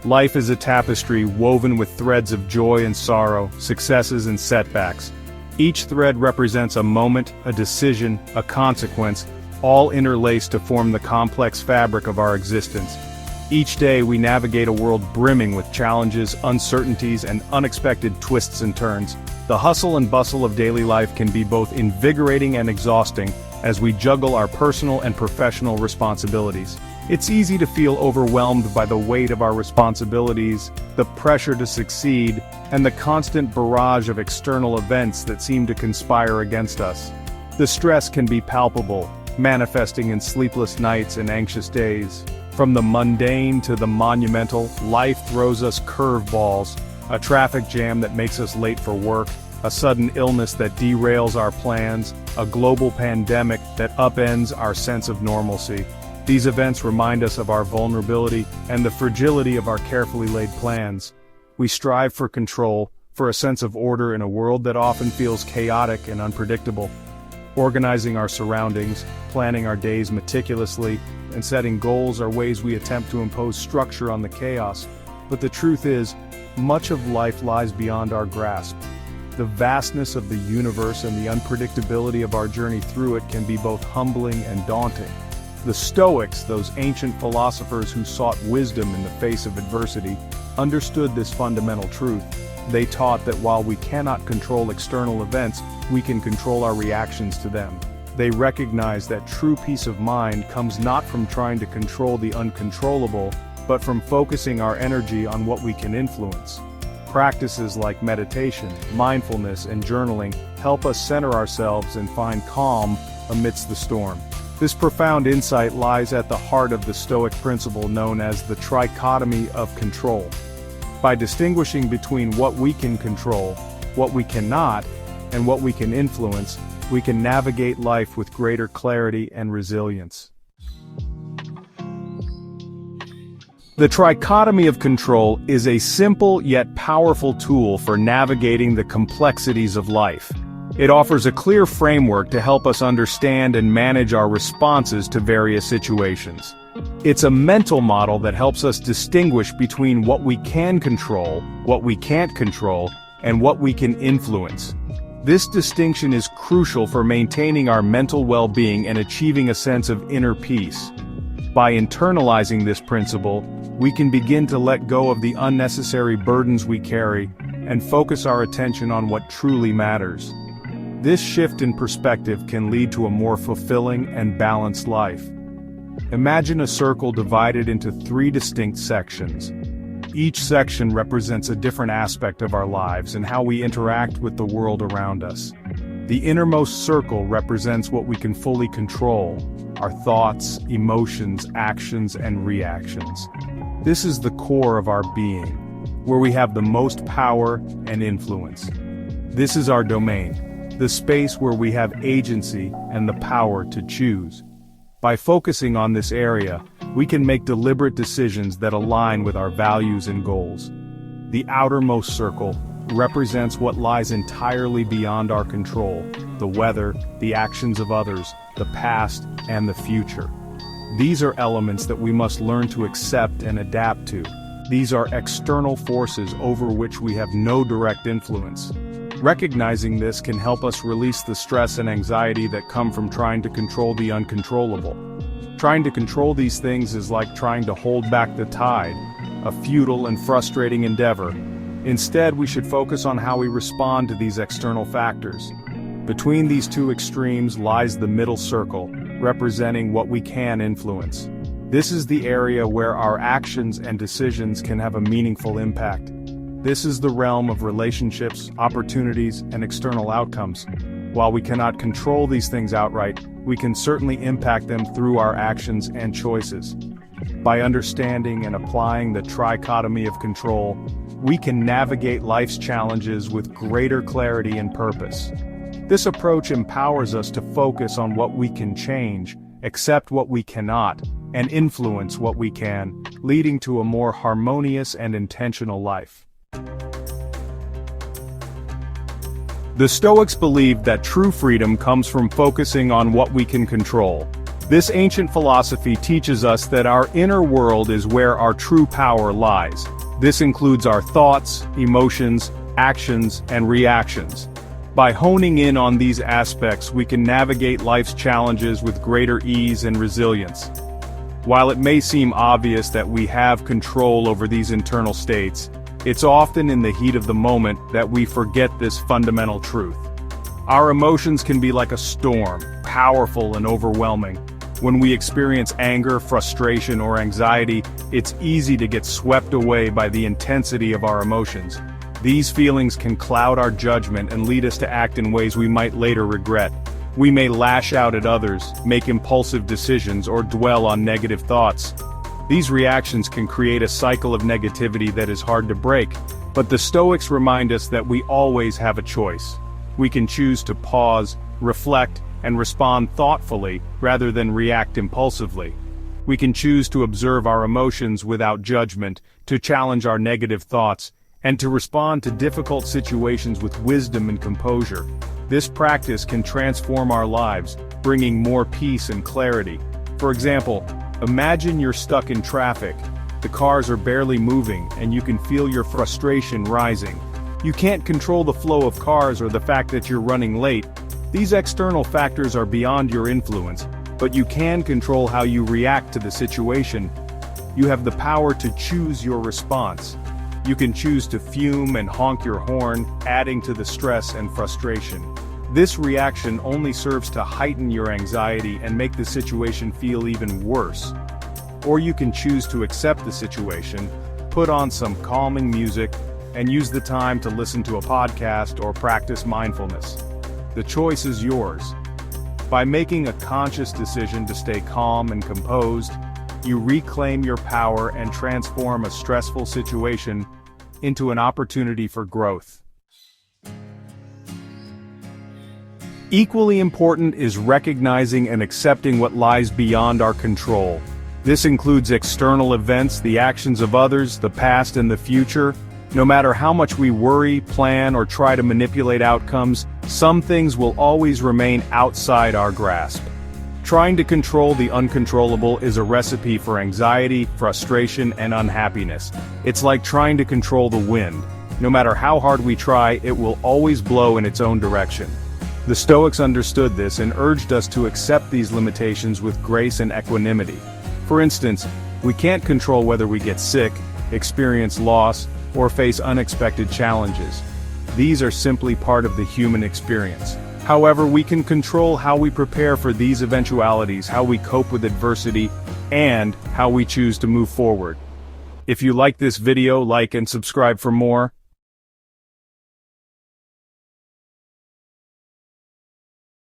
Life is a tapestry woven with threads of joy and sorrow, successes and setbacks. Each thread represents a moment, a decision, a consequence, all interlaced to form the complex fabric of our existence. Each day we navigate a world brimming with challenges, uncertainties, and unexpected twists and turns. The hustle and bustle of daily life can be both invigorating and exhausting as we juggle our personal and professional responsibilities. It's easy to feel overwhelmed by the weight of our responsibilities, the pressure to succeed, and the constant barrage of external events that seem to conspire against us. The stress can be palpable, manifesting in sleepless nights and anxious days. From the mundane to the monumental, life throws us curveballs, a traffic jam that makes us late for work, a sudden illness that derails our plans, a global pandemic that upends our sense of normalcy. These events remind us of our vulnerability and the fragility of our carefully laid plans. We strive for control, for a sense of order in a world that often feels chaotic and unpredictable. Organizing our surroundings, planning our days meticulously, and setting goals are ways we attempt to impose structure on the chaos. But the truth is, much of life lies beyond our grasp. The vastness of the universe and the unpredictability of our journey through it can be both humbling and daunting. The Stoics, those ancient philosophers who sought wisdom in the face of adversity, understood this fundamental truth. They taught that while we cannot control external events, we can control our reactions to them. They recognized that true peace of mind comes not from trying to control the uncontrollable, but from focusing our energy on what we can influence. Practices like meditation, mindfulness, and journaling help us center ourselves and find calm amidst the storm. This profound insight lies at the heart of the Stoic principle known as the Trichotomy of Control. By distinguishing between what we can control, what we cannot, and what we can influence, we can navigate life with greater clarity and resilience. The Trichotomy of Control is a simple yet powerful tool for navigating the complexities of life. It offers a clear framework to help us understand and manage our responses to various situations. It's a mental model that helps us distinguish between what we can control, what we can't control, and what we can influence. This distinction is crucial for maintaining our mental well-being and achieving a sense of inner peace. By internalizing this principle, we can begin to let go of the unnecessary burdens we carry and focus our attention on what truly matters. This shift in perspective can lead to a more fulfilling and balanced life. Imagine a circle divided into 3 distinct sections. Each section represents a different aspect of our lives and how we interact with the world around us. The innermost circle represents what we can fully control: our thoughts, emotions, actions, and reactions. This is the core of our being, where we have the most power and influence. This is our domain, the space where we have agency and the power to choose. By focusing on this area, we can make deliberate decisions that align with our values and goals. The outermost circle represents what lies entirely beyond our control: the weather, the actions of others, the past, and the future. These are elements that we must learn to accept and adapt to. These are external forces over which we have no direct influence. Recognizing this can help us release the stress and anxiety that come from trying to control the uncontrollable. Trying to control these things is like trying to hold back the tide, a futile and frustrating endeavor. Instead, we should focus on how we respond to these external factors. Between these two extremes lies the middle circle, representing what we can influence. This is the area where our actions and decisions can have a meaningful impact. This is the realm of relationships, opportunities, and external outcomes. While we cannot control these things outright, we can certainly impact them through our actions and choices. By understanding and applying the trichotomy of control, we can navigate life's challenges with greater clarity and purpose. This approach empowers us to focus on what we can change, accept what we cannot, and influence what we can, leading to a more harmonious and intentional life. The Stoics believed that true freedom comes from focusing on what we can control. This ancient philosophy teaches us that our inner world is where our true power lies. This includes our thoughts, emotions, actions, and reactions. By honing in on these aspects, we can navigate life's challenges with greater ease and resilience. While it may seem obvious that we have control over these internal states, it's often in the heat of the moment that we forget this fundamental truth. Our emotions can be like a storm, powerful and overwhelming. When we experience anger, frustration, or anxiety, it's easy to get swept away by the intensity of our emotions. These feelings can cloud our judgment and lead us to act in ways we might later regret. We may lash out at others, make impulsive decisions, or dwell on negative thoughts. These reactions can create a cycle of negativity that is hard to break, but the Stoics remind us that we always have a choice. We can choose to pause, reflect, and respond thoughtfully, rather than react impulsively. We can choose to observe our emotions without judgment, to challenge our negative thoughts, and to respond to difficult situations with wisdom and composure. This practice can transform our lives, bringing more peace and clarity. For example, imagine you're stuck in traffic. The cars are barely moving, and you can feel your frustration rising. You can't control the flow of cars or the fact that you're running late. These external factors are beyond your influence, but you can control how you react to the situation. You have the power to choose your response. You can choose to fume and honk your horn, adding to the stress and frustration. This reaction only serves to heighten your anxiety and make the situation feel even worse. Or you can choose to accept the situation, put on some calming music, and use the time to listen to a podcast or practice mindfulness. The choice is yours. By making a conscious decision to stay calm and composed, you reclaim your power and transform a stressful situation into an opportunity for growth. Equally important is recognizing and accepting what lies beyond our control. This includes external events, the actions of others, the past and the future. No matter how much we worry, plan, or try to manipulate outcomes, some things will always remain outside our grasp. Trying to control the uncontrollable is a recipe for anxiety, frustration, and unhappiness. It's like trying to control the wind. No matter how hard we try, it will always blow in its own direction. The Stoics understood this and urged us to accept these limitations with grace and equanimity. For instance, we can't control whether we get sick, experience loss, or face unexpected challenges. These are simply part of the human experience. However, we can control how we prepare for these eventualities, how we cope with adversity, and how we choose to move forward. If you like this video, like and subscribe for more.